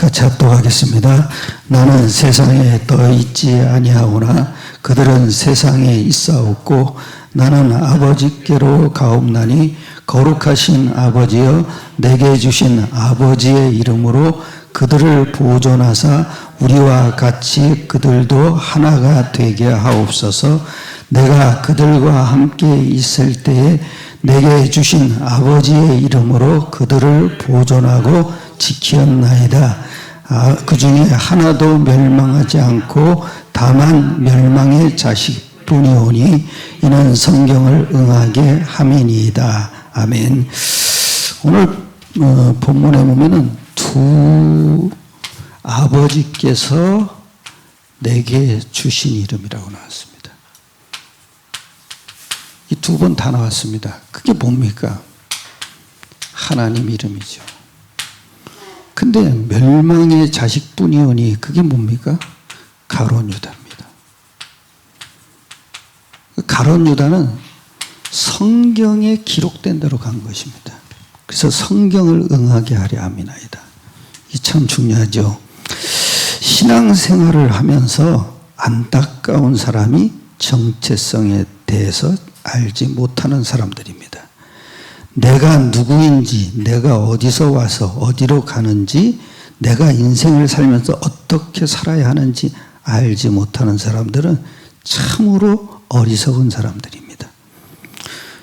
같이 합독하겠습니다. 나는 세상에 떠 있지 아니하오나 그들은 세상에 있사옵고 나는 아버지께로 가옵나니 거룩하신 아버지여 내게 주신 아버지의 이름으로 그들을 보존하사 우리와 같이 그들도 하나가 되게 하옵소서. 내가 그들과 함께 있을 때에 내게 주신 아버지의 이름으로 그들을 보존하고 지키었나이다. 그 중에 하나도 멸망하지 않고 다만 멸망의 자식뿐이오니 이는 성경을 응하게 함이니이다. 아멘. 오늘 본문에 보면은 두 아버지께서 내게 주신 이름이라고 나왔습니다. 이 두 번 다 나왔습니다. 그게 뭡니까? 하나님 이름이죠. 근데 멸망의 자식뿐이오니 그게 뭡니까? 가룟 유다입니다. 가룟 유다는 성경에 기록된 대로 간 것입니다. 그래서 성경을 응하게 하려 함이나이다. 이 참 중요하죠. 신앙생활을 하면서 안타까운 사람이 정체성에 대해서 알지 못하는 사람들입니다. 내가 누구인지, 내가 어디서 와서 어디로 가는지, 내가 인생을 살면서 어떻게 살아야 하는지 알지 못하는 사람들은 참으로 어리석은 사람들입니다.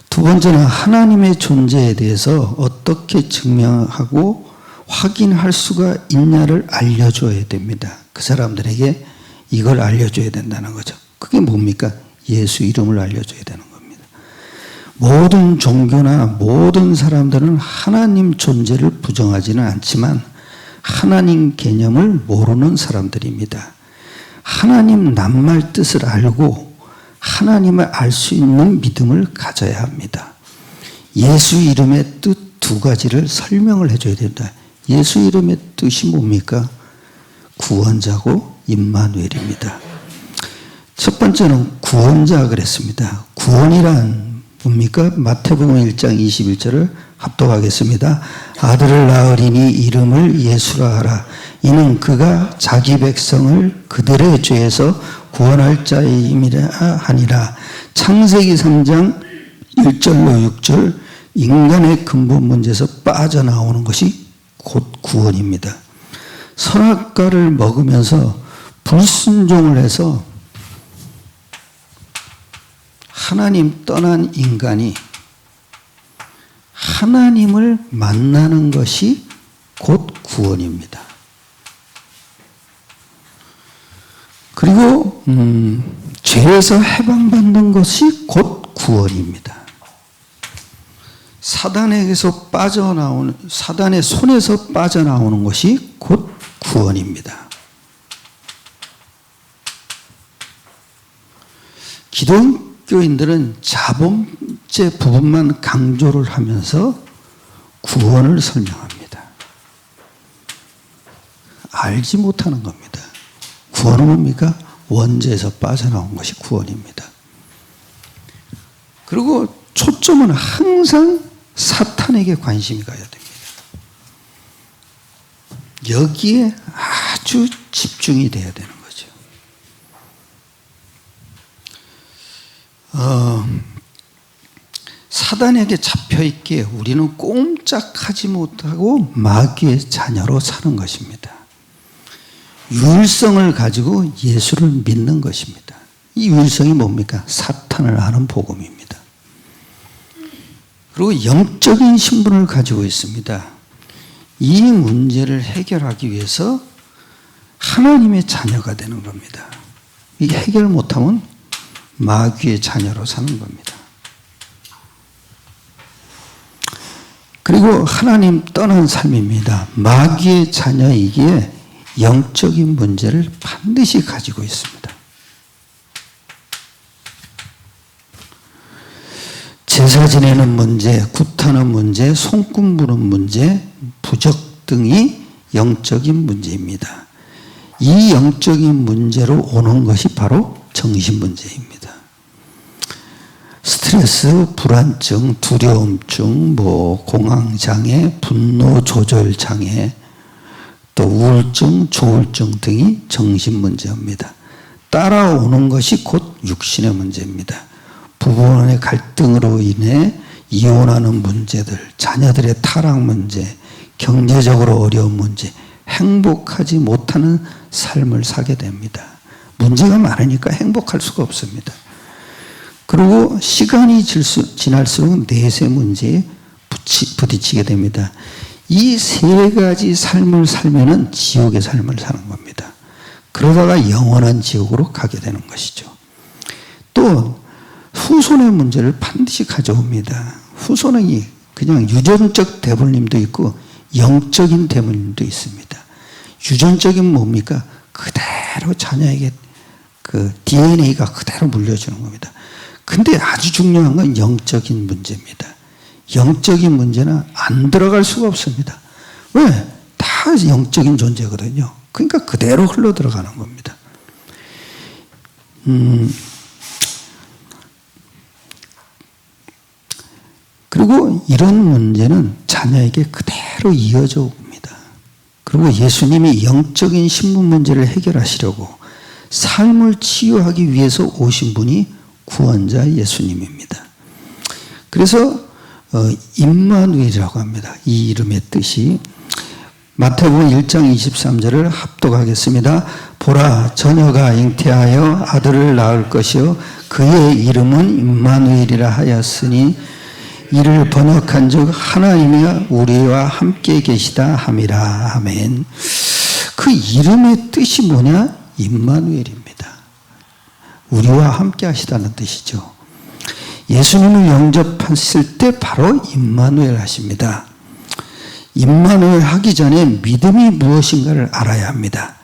두 번째는 하나님의 존재에 대해서 어떻게 증명하고 확인할 수가 있냐를 알려줘야 됩니다. 그 사람들에게 이걸 알려줘야 된다는 거죠. 그게 뭡니까? 예수 이름을 알려줘야 되는 겁니다. 모든 종교나 모든 사람들은 하나님 존재를 부정하지는 않지만 하나님 개념을 모르는 사람들입니다. 하나님 낱말 뜻을 알고 하나님을 알 수 있는 믿음을 가져야 합니다. 예수 이름의 뜻 두 가지를 설명을 해줘야 된다. 예수 이름의 뜻이 뭡니까? 구원자고 임마누엘입니다. 첫 번째는 구원자 그랬습니다. 구원이란 뭡니까? 마태복음 1장 21절을 합독하겠습니다. 아들을 낳으리니 이름을 예수라 하라. 이는 그가 자기 백성을 그들의 죄에서 구원할 자임이라 하니라. 창세기 3장 1절로 6절 인간의 근본 문제에서 빠져나오는 것이 곧 구원입니다. 선악과를 먹으면서 불순종을 해서 하나님 떠난 인간이 하나님을 만나는 것이 곧 구원입니다. 그리고 죄에서 해방받는 것이 곧 구원입니다. 사단에게서 빠져나오는, 사단의 손에서 빠져나오는 것이 곧 구원입니다. 기독교인들은 자범죄 부분만 강조를 하면서 구원을 설명합니다. 알지 못하는 겁니다. 구원은 뭡니까? 원죄에서 빠져나온 것이 구원입니다. 그리고 초점은 항상 사탄에게 관심이 가야 됩니다. 여기에 아주 집중이 돼야 되는 거죠. 사단에게 잡혀있기에 우리는 꼼짝하지 못하고 마귀의 자녀로 사는 것입니다. 유일성을 가지고 예수를 믿는 것입니다. 이 유일성이 뭡니까? 사탄을 아는 복음입니다. 그리고 영적인 신분을 가지고 있습니다. 이 문제를 해결하기 위해서 하나님의 자녀가 되는 겁니다. 이게 해결 못하면 마귀의 자녀로 사는 겁니다. 그리고 하나님 떠난 삶입니다. 마귀의 자녀이기에 영적인 문제를 반드시 가지고 있습니다. 제사 지내는 문제, 굿하는 문제, 손금 부는 문제, 부적 등이 영적인 문제입니다. 이 영적인 문제로 오는 것이 바로 정신문제입니다. 스트레스, 불안증, 두려움증, 공황장애, 분노조절장애, 또 우울증, 조울증 등이 정신 문제입니다. 따라오는 것이 곧 육신의 문제입니다. 부부간의 갈등으로 인해 이혼하는 문제들, 자녀들의 타락 문제, 경제적으로 어려운 문제, 행복하지 못하는 삶을 사게 됩니다. 문제가 많으니까 행복할 수가 없습니다. 그리고 시간이 지날수록 내세 문제에 부딪히게 됩니다. 이 세 가지 삶을 살면은 지옥의 삶을 사는 겁니다. 그러다가 영원한 지옥으로 가게 되는 것이죠. 또 후손의 문제를 반드시 가져옵니다. 후손이 그냥 유전적 대물림도 있고 영적인 대물림도 있습니다. 유전적인 뭡니까? 그대로 자녀에게 그 DNA가 그대로 물려주는 겁니다. 근데 아주 중요한 건 영적인 문제입니다. 영적인 문제는 안 들어갈 수가 없습니다. 왜? 다 영적인 존재거든요. 그러니까 그대로 흘러 들어가는 겁니다. 그리고 이런 문제는 자녀에게 그대로 이어져 옵니다. 그리고 예수님이 영적인 신분 문제를 해결하시려고 삶을 치유하기 위해서 오신 분이 구원자 예수님입니다. 그래서 임마누엘이라고 합니다. 이 이름의 뜻이 마태복음 1장 23절을 합독하겠습니다. 보라, 자녀가 잉태하여 아들을 낳을 것이요 그의 이름은 임마누엘이라 하였으니 이를 번역한즉 하나님이 우리와 함께 계시다 함이라. 아멘. 그 이름의 뜻이 뭐냐? 임마누엘입니다. 우리와 함께 하시다는 뜻이죠. 예수님을 영접했을 때 바로 임마누엘 하십니다. 임마누엘 하기 전에 믿음이 무엇인가를 알아야 합니다.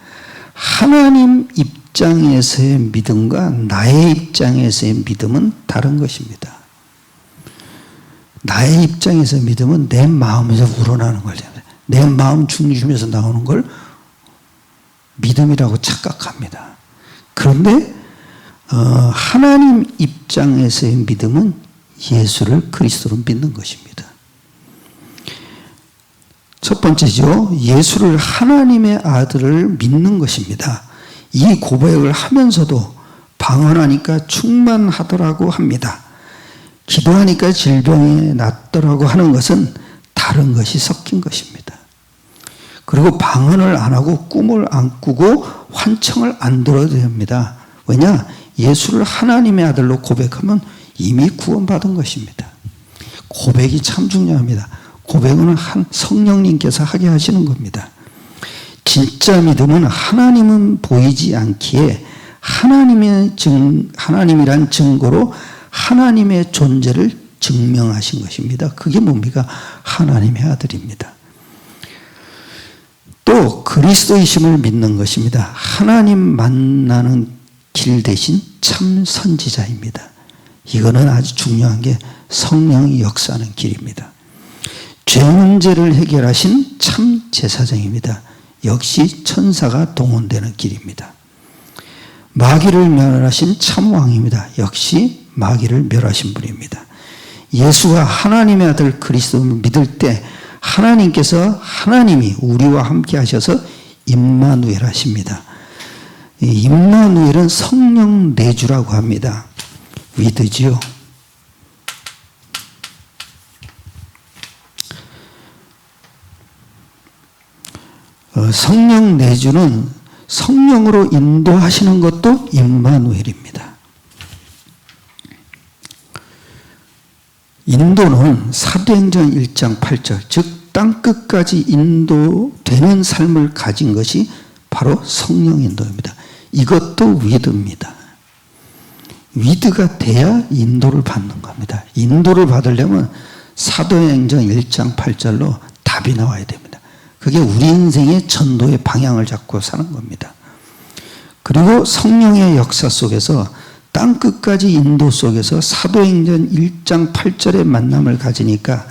하나님 입장에서의 믿음과 나의 입장에서의 믿음은 다른 것입니다. 나의 입장에서 믿음은 내 마음에서 우러나는 거잖아요. 내 마음 중심에서 나오는 걸 믿음이라고 착각합니다. 그런데 하나님 입장에서의 믿음은 예수를 그리스도로 믿는 것입니다. 첫 번째죠. 예수를 하나님의 아들을 믿는 것입니다. 이 고백을 하면서도 방언하니까 충만하더라고 합니다. 기도하니까 질병이 낫더라고 하는 것은 다른 것이 섞인 것입니다. 그리고 방언을 안 하고 꿈을 안 꾸고 환청을 안 들어도 됩니다. 왜냐? 예수를 하나님의 아들로 고백하면 이미 구원받은 것입니다. 고백이 참 중요합니다. 고백은 성령님께서 하게 하시는 겁니다. 진짜 믿음은 하나님은 보이지 않기에 하나님이란 증거로 하나님의 존재를 증명하신 것입니다. 그게 뭡니까? 하나님의 아들입니다. 또 그리스도이심을 믿는 것입니다. 하나님 만나는 길 대신 참 선지자입니다. 이거는 아주 중요한 게 성령이 역사하는 길입니다. 죄 문제를 해결하신 참 제사장입니다. 역시 천사가 동원되는 길입니다. 마귀를 멸하신 참 왕입니다. 역시 마귀를 멸하신 분입니다. 예수가 하나님의 아들 그리스도를 믿을 때 하나님이 우리와 함께 하셔서 임마누엘 하십니다. 임마누엘은 성령 내주라고 합니다. 위드지요. 성령 내주는 성령으로 인도하시는 것도 임마누엘입니다. 인도는 사도행전 1장 8절, 즉 땅끝까지 인도되는 삶을 가진 것이 바로 성령 인도입니다. 이것도 위드입니다. 위드가 돼야 인도를 받는 겁니다. 인도를 받으려면 사도행전 1장 8절로 답이 나와야 됩니다. 그게 우리 인생의 전도의 방향을 잡고 사는 겁니다. 그리고 성령의 역사 속에서 땅끝까지 인도 속에서 사도행전 1장 8절의 만남을 가지니까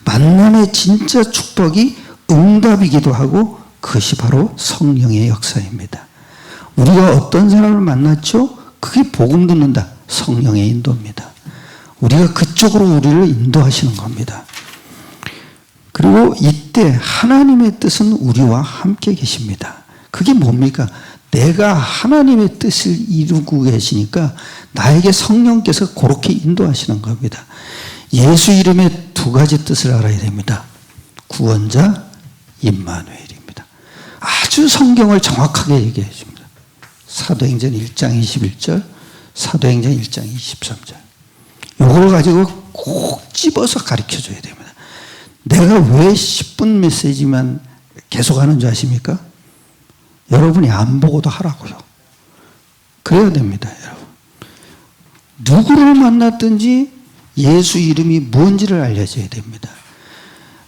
만남의 진짜 축복이 응답이기도 하고 그것이 바로 성령의 역사입니다. 우리가 어떤 사람을 만났죠? 그게 복음 듣는다. 성령의 인도입니다. 우리가 그쪽으로 우리를 인도하시는 겁니다. 그리고 이때 이때 하나님의 뜻은 우리와 함께 계십니다. 그게 뭡니까? 내가 하나님의 뜻을 이루고 계시니까 나에게 성령께서 그렇게 인도하시는 겁니다. 예수 이름의 두 가지 뜻을 알아야 됩니다. 구원자, 임마누엘입니다. 아주 성경을 정확하게 얘기해 줍니다. 사도행전 1장 21절, 사도행전 1장 23절. 이걸 가지고 꼭 집어서 가르쳐 줘야 됩니다. 내가 왜 10분 메시지만 계속 하는 줄 아십니까? 여러분이 안 보고도 하라고요. 그래야 됩니다, 여러분. 누구를 만났든지 예수 이름이 뭔지를 알려줘야 됩니다.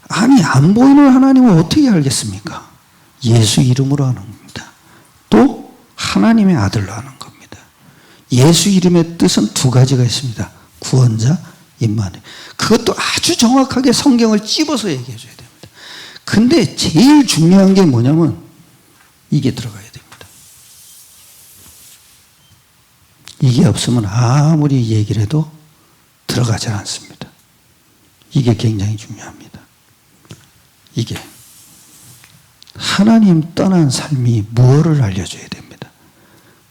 아니, 안 보이는 하나님을 어떻게 알겠습니까? 예수 이름으로 하는 겁니다. 또 하나님의 아들로 하는 겁니다. 예수 이름의 뜻은 두 가지가 있습니다. 구원자, 임마누엘. 그것도 아주 정확하게 성경을 찝어서 얘기해 줘야 됩니다. 근데 제일 중요한 게 뭐냐면 이게 들어가야 됩니다. 이게 없으면 아무리 얘기를 해도 들어가지 않습니다. 이게 굉장히 중요합니다. 이게 하나님 떠난 삶이 무엇을 알려줘야 됩니다.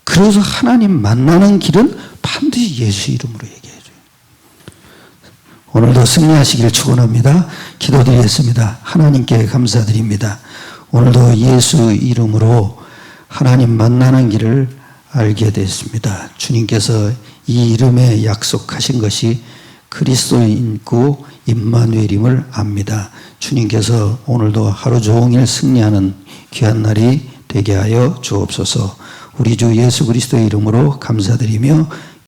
그래서 하나님 만나는 길은 반드시 예수 이름으로 얘기해줘요. 오늘도 승리하시길 축원합니다. 기도드리겠습니다. 하나님께 감사드립니다. 오늘도 예수 이름으로 하나님 만나는 길을 알게 됐습니다. 주님께서 이 이름에 약속하신 것이 그리스도인고 임마누엘임을 압니다. 주님께서 오늘도 하루 종일 승리하는 귀한 날이 되게 하여 주옵소서. 우리 주 예수 그리스도의 이름으로 감사드리며